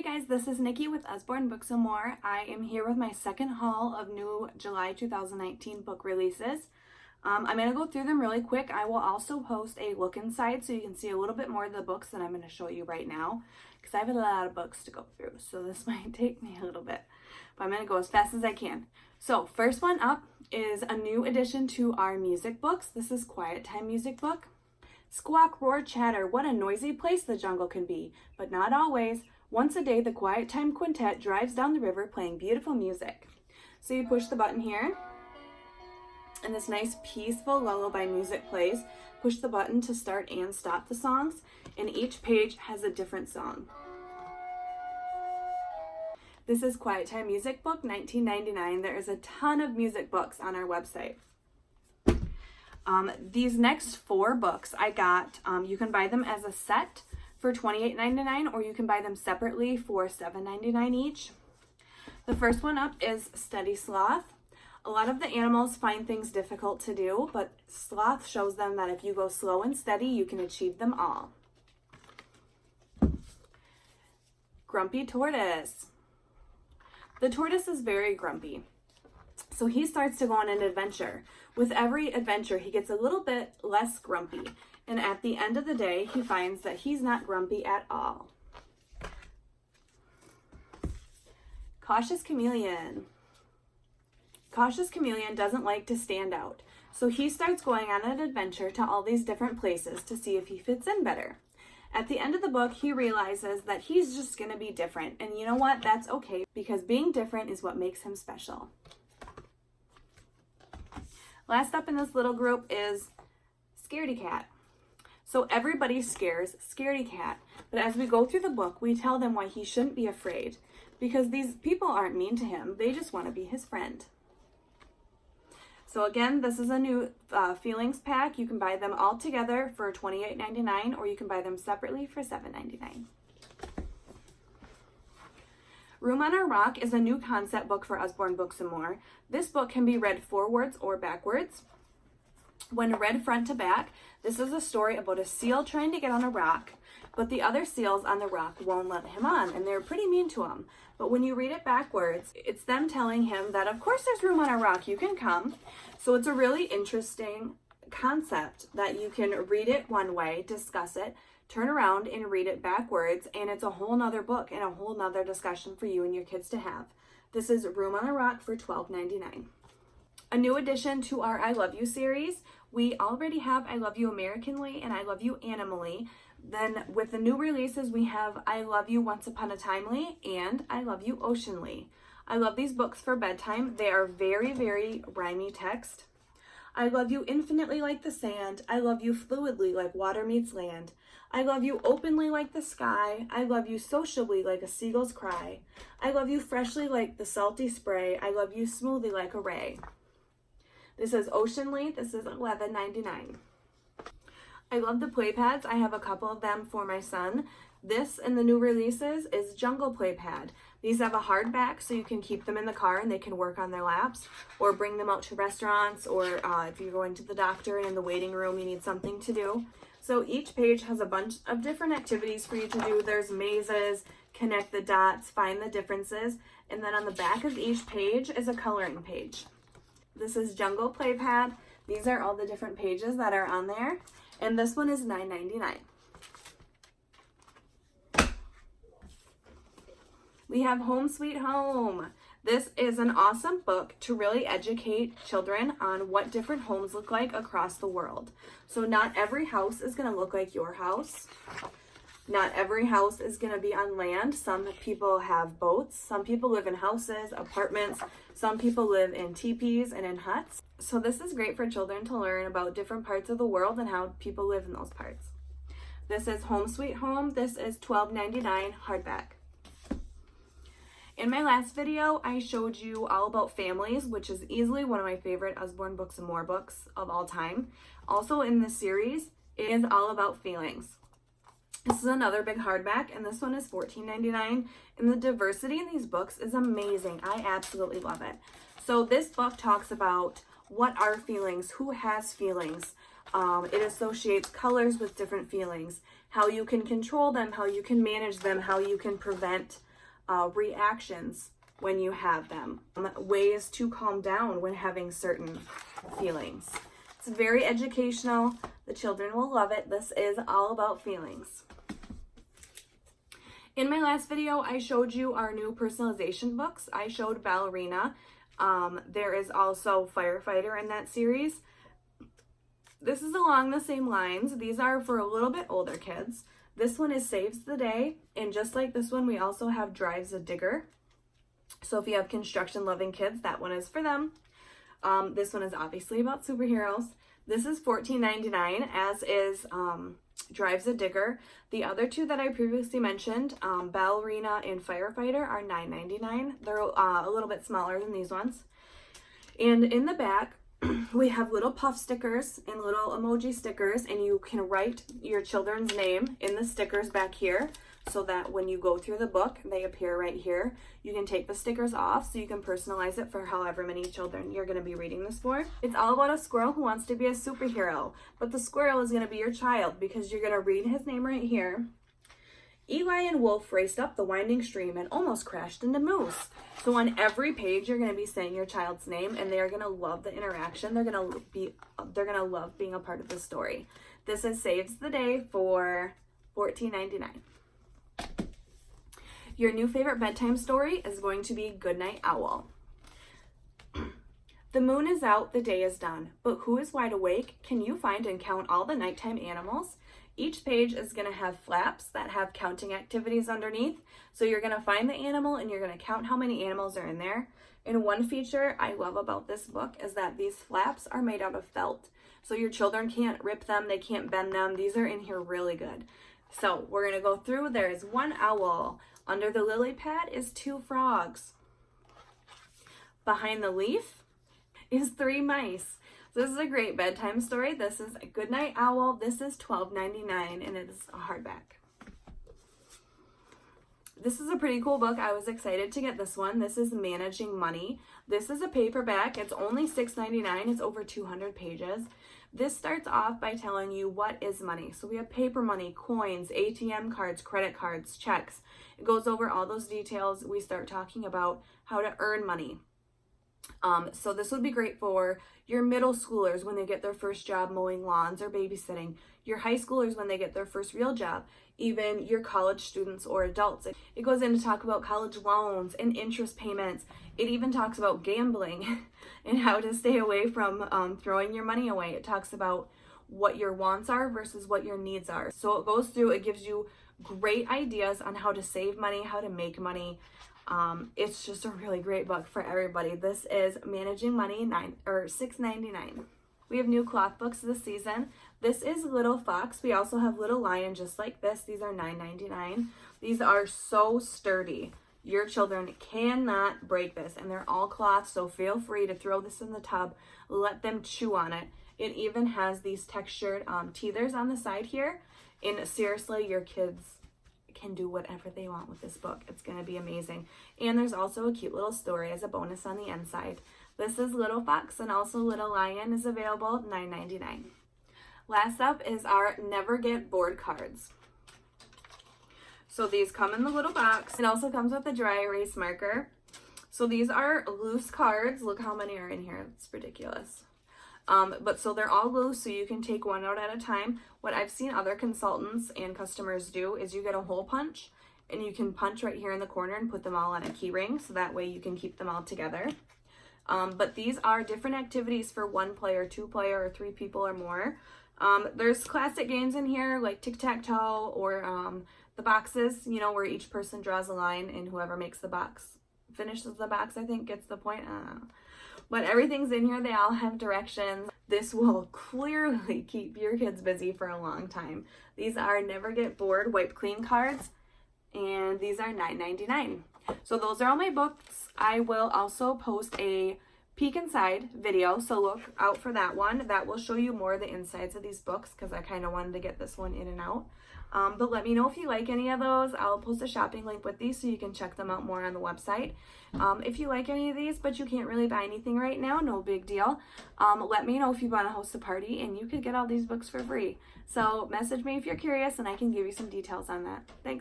Hey guys, this is Nikki with Usborne Books More. I am here with my second haul of new July 2019 book releases. I'm going to go through them really quick. I will also post a look inside so you can see a little bit more of the books that I'm going to show you right now, because I have a lot of books to go through, so this might take me a little bit, but I'm going to go as fast as I can. So first one up is a new addition to our music books. This is Quiet Time music book. Squawk, roar, chatter, what a noisy place the jungle can be, but not always. Once a day, the Quiet Time Quintet drives down the river playing beautiful music. So you push the button here, and this nice peaceful lullaby music plays. Push the button to start and stop the songs, and each page has a different song. This is Quiet Time Music Book, $19.99. There is a ton of music books on our website. These next 4 books I got, you can buy them as a set for $28.99, or you can buy them separately for $7.99 each. The first one up is Steady Sloth. A lot of the animals find things difficult to do, but Sloth shows them that if you go slow and steady, you can achieve them all. Grumpy Tortoise. The tortoise is very grumpy, so he starts to go on an adventure. With every adventure, he gets a little bit less grumpy, and at the end of the day, he finds that he's not grumpy at all. Cautious Chameleon. Cautious Chameleon doesn't like to stand out, so he starts going on an adventure to all these different places to see if he fits in better. At the end of the book, he realizes that he's just going to be different, and you know what? That's okay, because being different is what makes him special. Last up in this little group is Scaredy Cat. So everybody scares Scaredy Cat, but as we go through the book, we tell them why he shouldn't be afraid, because these people aren't mean to him. They just want to be his friend. So again, this is a new feelings pack. You can buy them all together for $28.99, or you can buy them separately for $7.99. Room on a Rock is a new concept book for Usborne Books and More. This book can be read forwards or backwards. When read front to back, this is a story about a seal trying to get on a rock, but the other seals on the rock won't let him on, and they're pretty mean to him. But when you read it backwards, it's them telling him that of course there's room on a rock, you can come. So it's a really interesting concept that you can read it one way, discuss it, turn around and read it backwards, and it's a whole nother book and a whole nother discussion for you and your kids to have. This is Room on a Rock for $12.99. A new addition to our I Love You series. We already have I Love You Americanly and I Love You Animally. Then with the new releases, we have I Love You Once Upon a Timely and I Love You Oceanly. I love these books for bedtime. They are very, very rhymey text. I love you infinitely like the sand. I love you fluidly like water meets land. I love you openly like the sky. I love you sociably like a seagull's cry. I love you freshly like the salty spray. I love you smoothly like a ray. This is Oceanly. This is $11.99. I love the play pads. I have a couple of them for my son. This in the new releases is Jungle Play Pad. These have a hard back so you can keep them in the car and they can work on their laps, or bring them out to restaurants, or if you're going to the doctor and in the waiting room you need something to do. So each page has a bunch of different activities for you to do. There's mazes, connect the dots, find the differences, and then on the back of each page is a coloring page. This is Jungle Play Pad. These are all the different pages that are on there, and this one is $9.99. We have Home Sweet Home. This is an awesome book to really educate children on what different homes look like across the world. So not every house is going to look like your house. Not every house is going to be on land. Some people have boats. Some people live in houses, apartments. Some people live in teepees and in huts. So this is great for children to learn about different parts of the world and how people live in those parts. This is Home Sweet Home. This is $12.99 hardback. In my last video, I showed you all about families, which is easily one of my favorite Usborne Books and More books of all time. Also in this series, it is all about feelings. This is another big hardback, and this one is $14.99, and the diversity in these books is amazing. I absolutely love it. So this book talks about what are feelings, who has feelings. It associates colors with different feelings, how you can control them, how you can manage them, how you can prevent reactions when you have them, ways to calm down when having certain feelings. It's very educational. The children will love it. This is all about feelings. In my last video, I showed you our new personalization books. I showed Ballerina. There is also Firefighter in that series. This is along the same lines. These are for a little bit older kids. This one is Saves the Day, and just like this one, we also have Drives a Digger. So if you have construction-loving kids, that one is for them. This one is obviously about superheroes. This is $14.99, as is Drives a Digger. The other two that I previously mentioned, Ballerina and Firefighter, are $9.99. They're a little bit smaller than these ones. And in the back, we have little puff stickers and little emoji stickers, and you can write your children's name in the stickers back here so that when you go through the book, they appear right here. You can take the stickers off so you can personalize it for however many children you're going to be reading this for. It's all about a squirrel who wants to be a superhero, but the squirrel is going to be your child because you're going to read his name right here. Eli and Wolf raced up the winding stream and almost crashed into Moose. So on every page, you're going to be saying your child's name, and they are going to love the interaction. They're going to love being a part of the story. This is Saves the Day for $14.99. Your new favorite bedtime story is going to be Goodnight Owl. The moon is out, the day is done, but who is wide awake? Can you find and count all the nighttime animals? Each page is going to have flaps that have counting activities underneath. So you're going to find the animal and you're going to count how many animals are in there. And one feature I love about this book is that these flaps are made out of felt. So your children can't rip them, they can't bend them. These are in here really good. So we're going to go through. There is one owl. Under the lily pad is 2 frogs. Behind the leaf is 3 mice. So this is a great bedtime story. This is a Goodnight Owl. This is $12.99 and it is a hardback. This is a pretty cool book. I was excited to get this one. This is Managing Money. This is a paperback. It's only $6.99. It's over 200 pages. This starts off by telling you what is money. So we have paper money, coins, ATM cards, credit cards, checks. It goes over all those details. We start talking about how to earn money. So this would be great for your middle schoolers when they get their first job mowing lawns or babysitting, your high schoolers when they get their first real job, even your college students or adults. It goes in to talk about college loans and interest payments. It even talks about gambling and how to stay away from throwing your money away. It talks about what your wants are versus what your needs are. So it goes through, it gives you great ideas on how to save money, how to make money. It's just a really great book for everybody. This is Managing Money, $6.99. We have new cloth books this season. This is Little Fox. We also have Little Lion just like this. These are $9.99. These are so sturdy. Your children cannot break this, and they're all cloth, so feel free to throw this in the tub. Let them chew on it. It even has these textured teethers on the side here, and seriously, your kids can do whatever they want with this book. It's going to be amazing. And there's also a cute little story as a bonus on the inside. This is Little Fox, and also Little Lion is available $9.99. Last up is our Never Get Bored cards. So these come in the little box. It also comes with a dry erase marker. So these are loose cards. Look how many are in here. It's ridiculous. But so they're all loose, so you can take one out at a time. What I've seen other consultants and customers do is you get a hole punch, and you can punch right here in the corner and put them all on a key ring, so that way you can keep them all together. But these are different activities for 1 player, 2 player, or 3 people or more. There's classic games in here like tic-tac-toe or the boxes, you know, where each person draws a line and whoever makes the box, finishes the box, I think, gets the point. But everything's in here. They all have directions. This will clearly keep your kids busy for a long time. These are Never Get Bored Wipe Clean cards, and these are $9.99. So those are all my books. I will also post a peek inside video, so look out for that one. That will show you more of the insides of these books because I kind of wanted to get this one in and out. But let me know if you like any of those. I'll post a shopping link with these so you can check them out more on the website. If you like any of these but you can't really buy anything right now, no big deal. Let me know if you want to host a party and you could get all these books for free. So message me if you're curious and I can give you some details on that. Thanks.